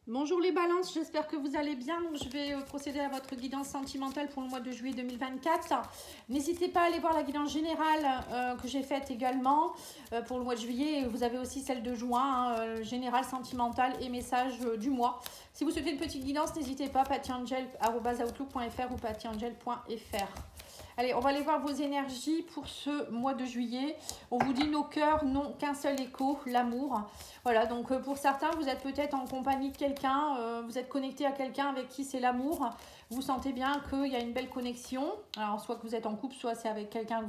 Bonjour les balances, j'espère que vous allez bien. Donc, je vais procéder à votre guidance sentimentale pour le mois de juillet 2024. N'hésitez pas à aller voir la guidance générale que j'ai faite également pour le mois de juillet. Vous avez aussi celle de juin, générale sentimentale et message du mois. Si vous souhaitez une petite guidance, n'hésitez pas, pattyangel@outlook.fr ou pattyangel.fr. Allez, on va aller voir vos énergies pour ce mois de juillet. On vous dit nos cœurs n'ont qu'un seul écho, l'amour. Voilà, donc pour certains, vous êtes peut-être en compagnie de quelqu'un, vous êtes connecté à quelqu'un avec qui c'est l'amour. Vous sentez bien qu'il y a une belle connexion. Alors, soit que vous êtes en couple, soit c'est avec quelqu'un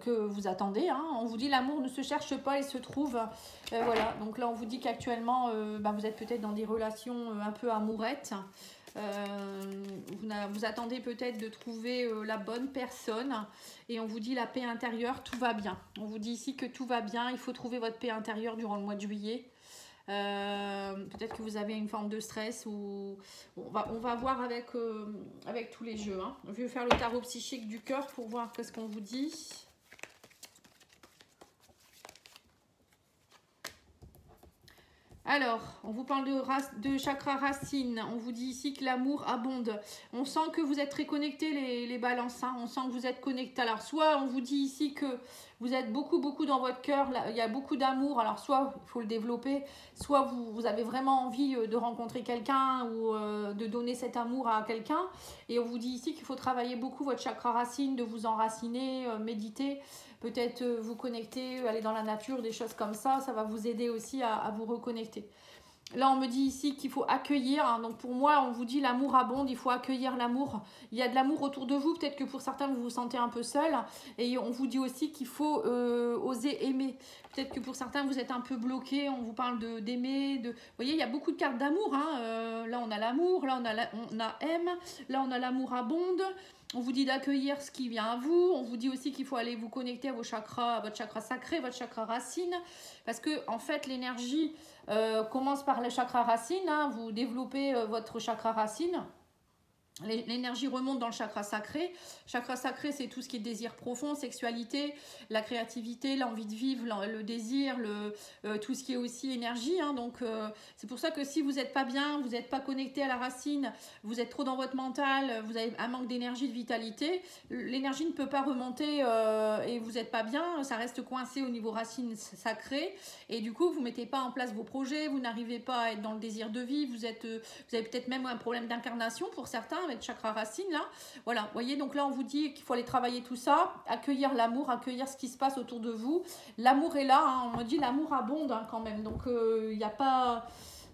que vous attendez. Hein. On vous dit l'amour ne se cherche pas, il se trouve. Voilà, donc là, on vous dit qu'actuellement, vous êtes peut-être dans des relations un peu amourettes. Vous attendez peut-être de trouver la bonne personne et on vous dit la paix intérieure, tout va bien. On vous dit ici que tout va bien, il faut trouver votre paix intérieure durant le mois de juillet. Peut-être que vous avez une forme de stress ou on va voir avec tous les jeux. Hein. Je vais faire le tarot psychique du cœur pour voir qu'est-ce qu'on vous dit. Alors, on vous parle de chakra racine. On vous dit ici que l'amour abonde. On sent que vous êtes très connectés, les balances. Hein. On sent que vous êtes connectés. Alors, soit on vous dit ici que vous êtes beaucoup dans votre cœur. Il y a beaucoup d'amour. Alors, soit il faut le développer. Soit vous avez vraiment envie de rencontrer quelqu'un ou de donner cet amour à quelqu'un. Et on vous dit ici qu'il faut travailler beaucoup votre chakra racine, de vous enraciner, méditer. Peut-être vous connecter, aller dans la nature, des choses comme ça. Ça va vous aider aussi à vous reconnecter. Là, on me dit ici qu'il faut accueillir. Hein. Donc, pour moi, on vous dit l'amour abonde. Il faut accueillir l'amour. Il y a de l'amour autour de vous. Peut-être que pour certains, vous vous sentez un peu seul. Et on vous dit aussi qu'il faut oser aimer. Peut-être que pour certains, vous êtes un peu bloqué. On vous parle d'aimer. Vous voyez, il y a beaucoup de cartes d'amour. Hein. Là, on a l'amour. Là, on a aime. Là, on a l'amour abonde. On vous dit d'accueillir ce qui vient à vous. On vous dit aussi qu'il faut aller vous connecter à vos chakras, à votre chakra sacré, votre chakra racine. Parce que, en fait, l'énergie commence par le chakra racine. Hein. Vous développez votre chakra racine. L'énergie remonte dans le chakra sacré. Chakra sacré, c'est tout ce qui est désir profond, sexualité, la créativité, l'envie de vivre, le désir, tout ce qui est aussi énergie. Hein. Donc, c'est pour ça que si vous n'êtes pas bien, vous n'êtes pas connecté à la racine, vous êtes trop dans votre mental, vous avez un manque d'énergie, de vitalité, l'énergie ne peut pas remonter et vous n'êtes pas bien, ça reste coincé au niveau racine sacrée. Et du coup, vous ne mettez pas en place vos projets, vous n'arrivez pas à être dans le désir de vie, vous avez peut-être même un problème d'incarnation pour certains, avec chakra racine là, voilà, vous voyez, donc là on vous dit qu'il faut aller travailler tout ça, accueillir l'amour, accueillir ce qui se passe autour de vous, l'amour est là, hein. On me dit l'amour abonde hein, quand même, donc il n'y a pas,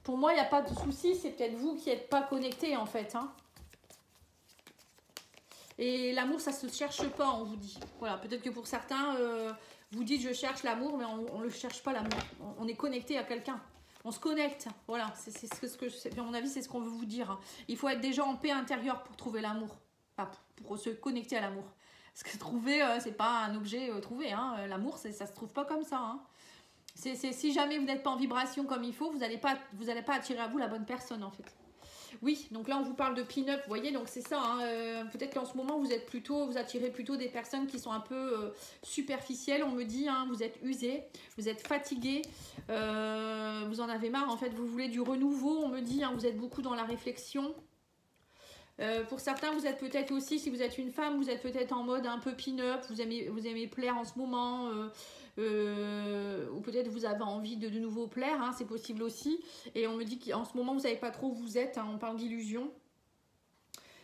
pour moi il n'y a pas de souci, c'est peut-être vous qui n'êtes pas connecté en fait, hein. Et l'amour ça se cherche pas, on vous dit, voilà, peut-être que pour certains vous dites je cherche l'amour, mais on ne le cherche pas l'amour, on est connecté à quelqu'un. On se connecte, voilà, c'est ce que, à mon avis, c'est ce qu'on veut vous dire. Il faut être déjà en paix intérieure pour trouver l'amour, enfin, pour se connecter à l'amour. Parce que trouver, c'est pas un objet trouvé, hein. L'amour, ça se trouve pas comme ça. Hein. Si jamais vous n'êtes pas en vibration comme il faut, vous n'allez pas attirer à vous la bonne personne, en fait. Oui, donc là on vous parle de pin-up, vous voyez, donc c'est ça, hein, peut-être qu'en ce moment vous attirez plutôt des personnes qui sont un peu superficielles, on me dit, hein, vous êtes usé, vous êtes fatigué, vous en avez marre, en fait, vous voulez du renouveau, on me dit, hein, vous êtes beaucoup dans la réflexion. Pour certains, vous êtes peut-être aussi, si vous êtes une femme, vous êtes peut-être en mode un peu pin-up, vous aimez plaire en ce moment, ou peut-être vous avez envie de nouveau plaire, hein, c'est possible aussi. Et on me dit qu'en ce moment, vous ne savez pas trop où vous êtes, hein, on parle d'illusion.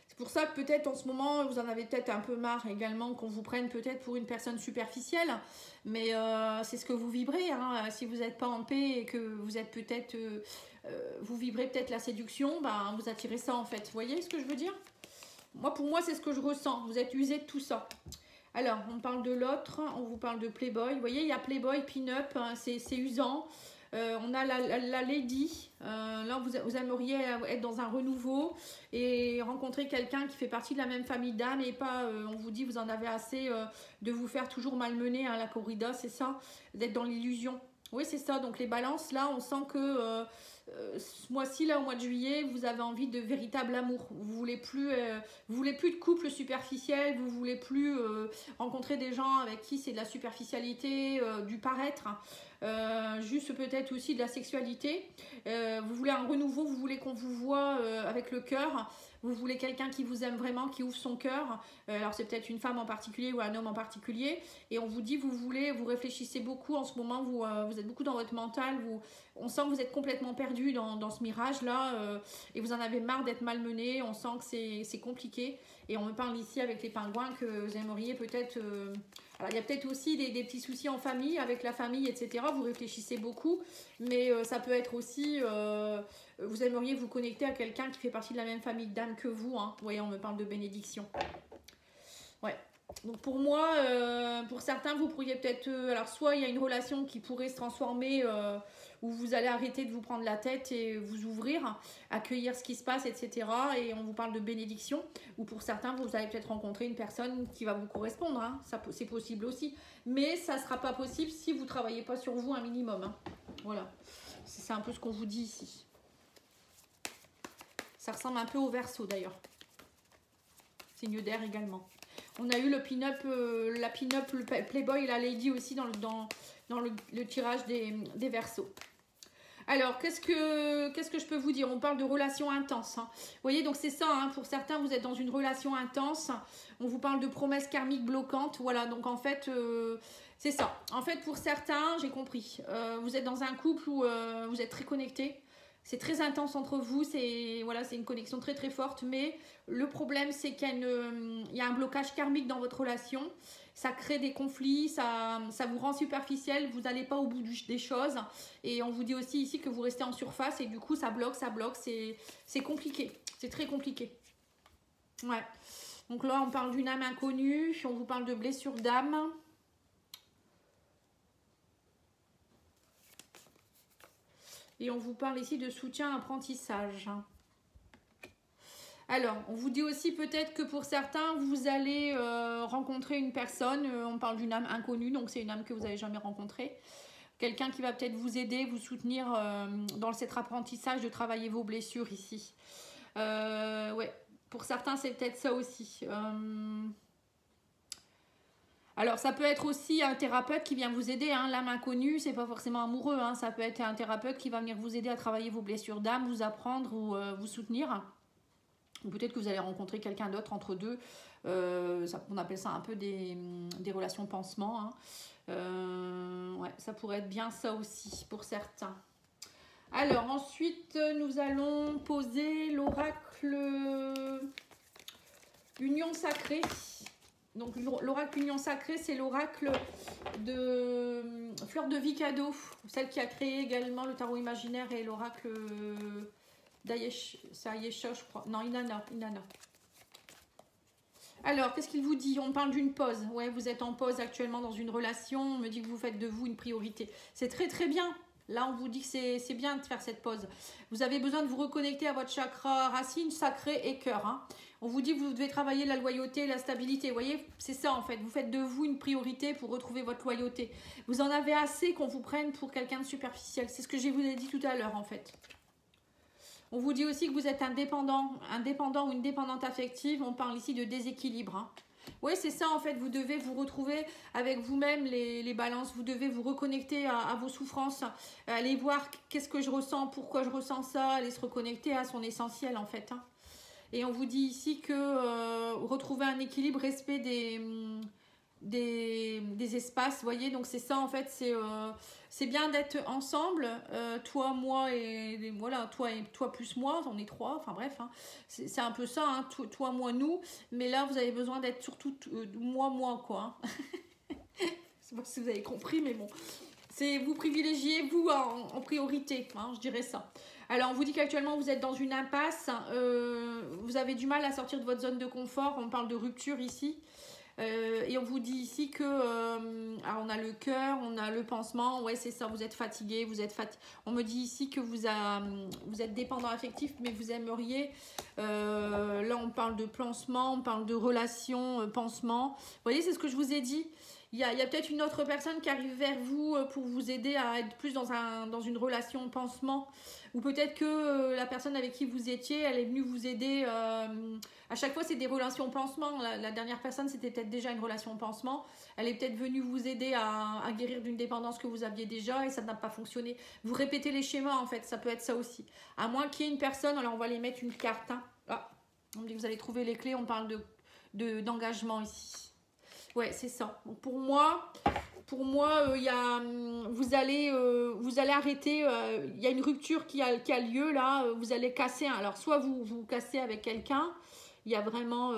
C'est pour ça que peut-être en ce moment, vous en avez peut-être un peu marre également qu'on vous prenne peut-être pour une personne superficielle. Mais c'est ce que vous vibrez. Hein. Si vous n'êtes pas en paix et que vous êtes peut-être... vous vibrez peut-être la séduction, ben, vous attirez ça en fait. Vous voyez ce que je veux dire? Pour moi, c'est ce que je ressens. Vous êtes usé de tout ça. Alors, on parle de l'autre, on vous parle de Playboy. Vous voyez, il y a Playboy, Pin-Up, hein, c'est usant. On a la lady, là vous aimeriez être dans un renouveau et rencontrer quelqu'un qui fait partie de la même famille d'âme et pas, on vous dit, vous en avez assez de vous faire toujours malmener à la corrida, c'est ça, d'être dans l'illusion. Oui, c'est ça, donc les balances, là, on sent que ce mois-ci, là, au mois de juillet, vous avez envie de véritable amour. Vous voulez plus de couple superficiel, vous voulez plus rencontrer des gens avec qui c'est de la superficialité, du paraître. juste peut-être aussi de la sexualité. Vous voulez un renouveau, vous voulez qu'on vous voit avec le cœur. Vous voulez quelqu'un qui vous aime vraiment, qui ouvre son cœur. Alors c'est peut-être une femme en particulier ou un homme en particulier. Et on vous dit, vous réfléchissez beaucoup en ce moment, vous êtes beaucoup dans votre mental. On sent que vous êtes complètement perdu dans ce mirage-là. Et vous en avez marre d'être malmené. On sent que c'est compliqué. Et on me parle ici avec les pingouins que vous aimeriez peut-être... alors il y a peut-être aussi des petits soucis en famille, avec la famille, etc. Vous réfléchissez beaucoup. Mais ça peut être aussi... vous aimeriez vous connecter à quelqu'un qui fait partie de la même famille d'âme que vous. Hein. Vous voyez, on me parle de bénédiction. Ouais. Donc pour moi, pour certains, vous pourriez peut-être... alors soit il y a une relation qui pourrait se transformer... où vous allez arrêter de vous prendre la tête et vous ouvrir, accueillir ce qui se passe, etc. Et on vous parle de bénédiction. Ou pour certains, vous allez peut-être rencontrer une personne qui va vous correspondre. Hein. C'est possible aussi. Mais ça ne sera pas possible si vous ne travaillez pas sur vous un minimum. Hein. Voilà. C'est un peu ce qu'on vous dit ici. Ça ressemble un peu au Verseau d'ailleurs. Signe d'air également. On a eu le pin-up, la pin-up, le Playboy et la Lady aussi dans le tirage des Verseaux. Alors, qu'est-ce que je peux vous dire? On parle de relations intenses. Hein. Vous voyez, donc c'est ça. Hein, pour certains, vous êtes dans une relation intense. On vous parle de promesses karmiques bloquantes. Voilà, donc en fait, c'est ça. En fait, pour certains, j'ai compris. Vous êtes dans un couple où vous êtes très connectés. C'est très intense entre vous, c'est une connexion très très forte, mais le problème c'est qu'il y a un blocage karmique dans votre relation, ça crée des conflits, ça vous rend superficiel, vous n'allez pas au bout des choses, et on vous dit aussi ici que vous restez en surface, et du coup ça bloque, c'est compliqué, c'est très compliqué. Ouais, donc là on parle d'une âme inconnue, on vous parle de blessure d'âme. Et on vous parle ici de soutien apprentissage. Alors, on vous dit aussi peut-être que pour certains, vous allez rencontrer une personne. On parle d'une âme inconnue, donc c'est une âme que vous n'avez jamais rencontrée. Quelqu'un qui va peut-être vous aider, vous soutenir dans cet apprentissage de travailler vos blessures ici. Ouais, pour certains, c'est peut-être ça aussi. Alors, ça peut être aussi un thérapeute qui vient vous aider. Hein. L'âme inconnue, c'est pas forcément amoureux. Hein. Ça peut être un thérapeute qui va venir vous aider à travailler vos blessures d'âme, vous apprendre ou vous soutenir. Ou peut-être que vous allez rencontrer quelqu'un d'autre entre deux. On appelle ça un peu des relations pansement. Hein. Ouais, ça pourrait être bien ça aussi pour certains. Alors, ensuite, nous allons poser l'oracle Union Sacrée. Donc l'oracle Union Sacrée, c'est l'oracle de Fleur de Vie Cadeau, celle qui a créé également le tarot imaginaire et l'oracle d'Ayesha, je crois. Non, Inanna. Alors, qu'est-ce qu'il vous dit? On parle d'une pause. Ouais, vous êtes en pause actuellement dans une relation. On me dit que vous faites de vous une priorité. C'est très très bien. Là, on vous dit que c'est bien de faire cette pause. Vous avez besoin de vous reconnecter à votre chakra racine, sacré et cœur. Hein. On vous dit que vous devez travailler la loyauté, la stabilité. Vous voyez, c'est ça en fait. Vous faites de vous une priorité pour retrouver votre loyauté. Vous en avez assez qu'on vous prenne pour quelqu'un de superficiel. C'est ce que je vous ai dit tout à l'heure en fait. On vous dit aussi que vous êtes indépendant ou une dépendante affective. On parle ici de déséquilibre. Hein. Oui, c'est ça en fait, vous devez vous retrouver avec vous-même les balances, vous devez vous reconnecter à vos souffrances, aller voir qu'est-ce que je ressens, pourquoi je ressens ça, aller se reconnecter à son essentiel en fait. Hein. Et on vous dit ici que retrouver un équilibre, respect des espaces, vous voyez, donc c'est ça en fait, c'est bien d'être ensemble, toi, moi et voilà, toi plus moi, on est trois, enfin bref, hein, c'est un peu ça, hein, toi, moi, nous, mais là vous avez besoin d'être surtout moi quoi. Hein. Je sais pas si vous avez compris, mais bon, c'est vous privilégiez vous en priorité, hein, je dirais ça. Alors on vous dit qu'actuellement vous êtes dans une impasse, vous avez du mal à sortir de votre zone de confort, on parle de rupture ici. Et on vous dit ici que alors on a le cœur, on a le pansement, ouais c'est ça, vous êtes fatigué, on me dit ici que vous êtes dépendant affectif, mais vous aimeriez, là on parle de pansement, on parle de relation, pansement, vous voyez c'est ce que je vous ai dit, Il y a peut-être une autre personne qui arrive vers vous pour vous aider à être plus dans une relation pansement. Ou peut-être que la personne avec qui vous étiez, elle est venue vous aider. À chaque fois, c'est des relations pansement. La dernière personne, c'était peut-être déjà une relation pansement. Elle est peut-être venue vous aider à guérir d'une dépendance que vous aviez déjà et ça n'a pas fonctionné. Vous répétez les schémas, en fait. Ça peut être ça aussi. À moins qu'il y ait une personne, alors on va les mettre une carte. Hein. Ah, on me dit que vous allez trouver les clés. On parle d'engagement ici. Ouais, c'est ça. Donc pour moi, vous allez arrêter. Il y a une rupture qui a lieu là. Vous allez casser. Alors soit vous cassez avec quelqu'un. Il y a vraiment,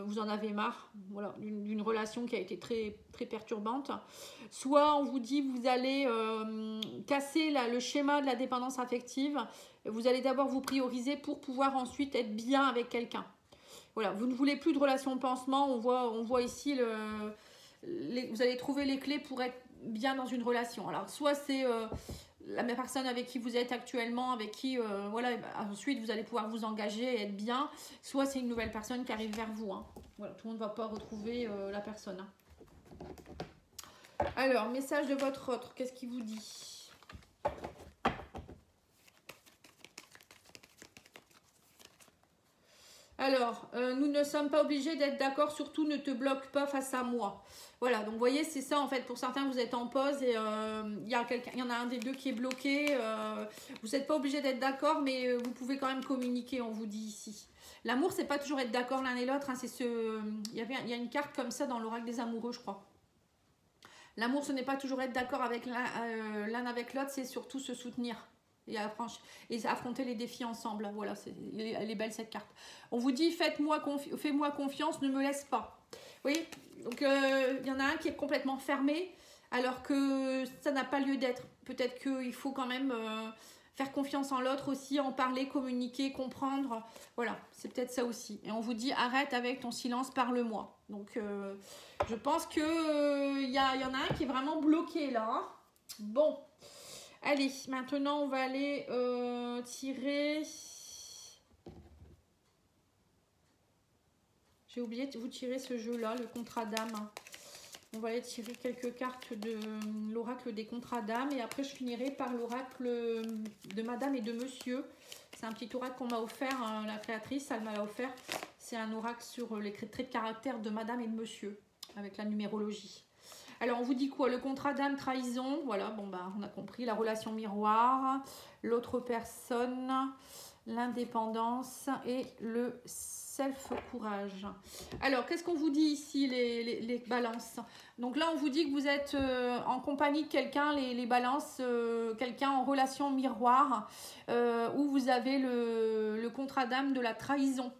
vous en avez marre, voilà, d'une relation qui a été très très perturbante. Soit on vous dit vous allez casser le schéma de la dépendance affective. Vous allez d'abord vous prioriser pour pouvoir ensuite être bien avec quelqu'un. Voilà, vous ne voulez plus de relation pansement. On voit ici vous allez trouver les clés pour être bien dans une relation. Alors, soit c'est la même personne avec qui vous êtes actuellement, avec qui, voilà, ensuite vous allez pouvoir vous engager et être bien. Soit c'est une nouvelle personne qui arrive vers vous. Hein. Voilà, tout le monde ne va pas retrouver la personne. Hein. Alors, message de votre autre, qu'est-ce qu'il vous dit ? Alors, nous ne sommes pas obligés d'être d'accord, surtout ne te bloque pas face à moi. Voilà, donc vous voyez, c'est ça en fait. Pour certains, vous êtes en pause et il y en a un des deux qui est bloqué. Vous n'êtes pas obligé d'être d'accord, mais vous pouvez quand même communiquer, on vous dit ici. L'amour, c'est pas toujours être d'accord l'un et l'autre. Hein, il y a une carte comme ça dans l'oracle des amoureux, je crois. L'amour, ce n'est pas toujours être d'accord avec l'un avec l'autre, c'est surtout se soutenir. Et affronter les défis ensemble. Voilà, elle est belle cette carte. On vous dit, fais-moi confiance, ne me laisse pas. Oui, donc il y en a un qui est complètement fermé, alors que ça n'a pas lieu d'être. Peut-être qu'il faut quand même faire confiance en l'autre aussi, en parler, communiquer, comprendre. Voilà, c'est peut-être ça aussi. Et on vous dit, arrête avec ton silence, parle-moi. Donc, je pense qu'il y en a un qui est vraiment bloqué là. Hein. Bon. Allez, maintenant on va aller tirer. J'ai oublié de vous tirer ce jeu-là, le contrat d'âme. On va aller tirer quelques cartes de l'oracle des contrats d'âme. Et après, je finirai par l'oracle de madame et de monsieur. C'est un petit oracle qu'on m'a offert, hein, la créatrice, elle m'a offert. C'est un oracle sur les traits de caractère de madame et de monsieur, avec la numérologie. Alors, on vous dit quoi? Le contrat d'âme, trahison. Voilà, bon, bah, on a compris. La relation miroir, l'autre personne, l'indépendance et le self-courage. Alors, qu'est-ce qu'on vous dit ici, les balances? Donc là, on vous dit que vous êtes en compagnie de quelqu'un, les balances, quelqu'un en relation miroir, où vous avez le contrat d'âme de la trahison.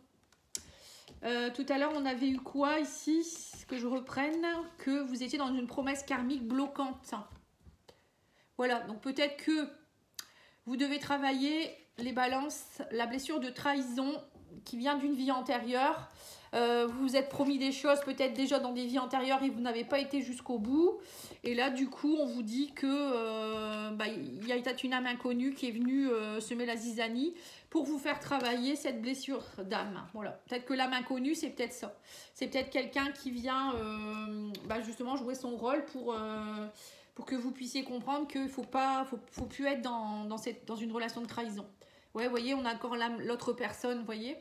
Tout à l'heure, on avait eu quoi ici? Que je reprenne, que vous étiez dans une promesse karmique bloquante. Voilà, donc peut-être que vous devez travailler les balances, la blessure de trahison qui vient d'une vie antérieure. Vous vous êtes promis des choses peut-être déjà dans des vies antérieures et vous n'avez pas été jusqu'au bout. Et là, du coup, on vous dit que y a peut-être une âme inconnue qui est venue semer la zizanie pour vous faire travailler cette blessure d'âme. Voilà. Peut-être que l'âme inconnue, c'est peut-être ça. C'est peut-être quelqu'un qui vient justement jouer son rôle pour que vous puissiez comprendre qu'il ne faut plus être dans une relation de trahison. Ouais, vous voyez, on a encore l'autre personne, vous voyez.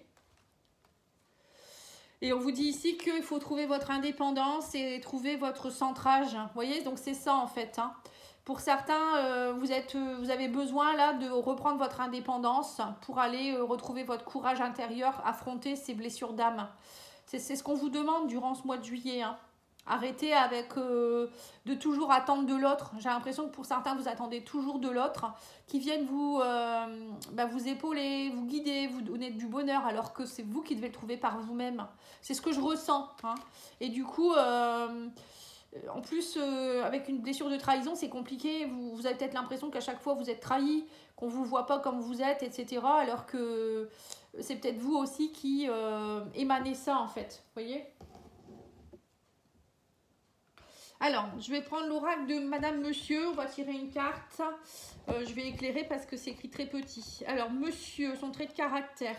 Et on vous dit ici qu'il faut trouver votre indépendance et trouver votre centrage. Vous voyez, donc c'est ça en fait. Hein. Pour certains, vous avez besoin là de reprendre votre indépendance pour aller retrouver votre courage intérieur, affronter ces blessures d'âme. C'est ce qu'on vous demande durant ce mois de juillet. Hein. Arrêtez avec de toujours attendre de l'autre. J'ai l'impression que pour certains, vous attendez toujours de l'autre qui vienne vous épauler, vous guider, vous donner du bonheur alors que c'est vous qui devez le trouver par vous-même. C'est ce que je ressens. Hein. Et du coup, en plus, avec une blessure de trahison, c'est compliqué. Vous avez peut-être l'impression qu'à chaque fois, vous êtes trahi, qu'on ne vous voit pas comme vous êtes, etc. Alors que c'est peut-être vous aussi qui émanez ça, en fait. Vous voyez ? Alors, je vais prendre l'oracle de Madame Monsieur. On va tirer une carte. Je vais éclairer parce que c'est écrit très petit. Alors, Monsieur, son trait de caractère.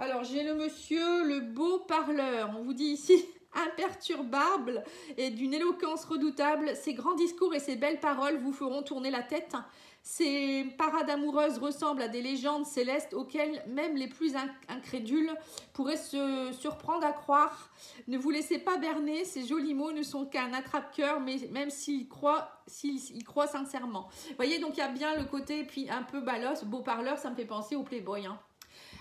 Alors, j'ai le Monsieur, le beau parleur. On vous dit ici imperturbable et d'une éloquence redoutable. Ses grands discours et ses belles paroles vous feront tourner la tête. Ces parades amoureuses ressemblent à des légendes célestes auxquelles même les plus incrédules pourraient se surprendre à croire. Ne vous laissez pas berner, ces jolis mots ne sont qu'un attrape-cœur, mais même s'ils croient sincèrement. Vous voyez, donc il y a bien le côté puis un peu balos, beau parleur, ça me fait penser au Playboy, hein.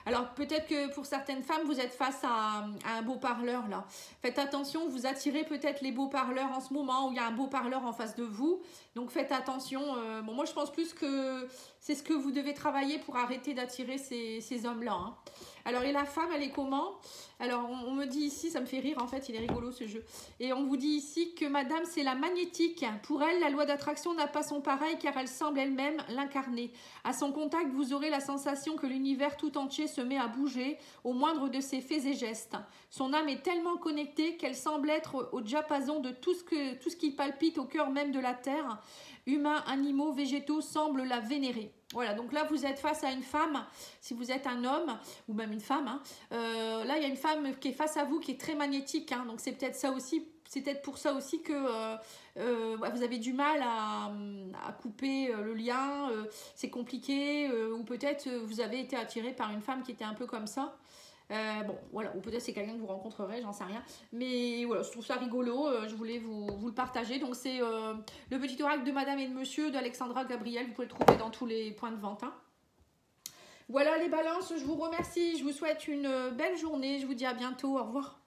Alors peut-être que pour certaines femmes, vous êtes face à un beau parleur là. Faites attention, vous attirez peut-être les beaux parleurs en ce moment où il y a un beau parleur en face de vous. Donc faites attention. Bon, moi je pense plus que c'est ce que vous devez travailler pour arrêter d'attirer ces hommes-là, hein. Alors et la femme, elle est comment? Alors on me dit ici, ça me fait rire en fait, il est rigolo ce jeu. Et on vous dit ici que madame c'est la magnétique. Pour elle, la loi d'attraction n'a pas son pareil car elle semble elle-même l'incarner. À son contact, vous aurez la sensation que l'univers tout entier se met à bouger au moindre de ses faits et gestes. Son âme est tellement connectée qu'elle semble être au diapason de tout ce qui palpite au cœur même de la terre. Humains, animaux, végétaux semblent la vénérer. Voilà, donc là vous êtes face à une femme, si vous êtes un homme ou même une femme, hein, là il y a une femme qui est face à vous qui est très magnétique, hein, donc c'est peut-être ça aussi, c'est peut-être pour ça aussi que vous avez du mal à couper le lien, c'est compliqué, ou peut-être vous avez été attiré par une femme qui était un peu comme ça. Bon, voilà, ou peut-être c'est quelqu'un que vous rencontrerez, j'en sais rien. Mais voilà, je trouve ça rigolo, je voulais vous le partager. Donc c'est le petit oracle de Madame et de Monsieur d'Alexandra Gabriel, vous pouvez le trouver dans tous les points de vente, hein. Voilà les balances, je vous remercie, je vous souhaite une belle journée, je vous dis à bientôt, au revoir.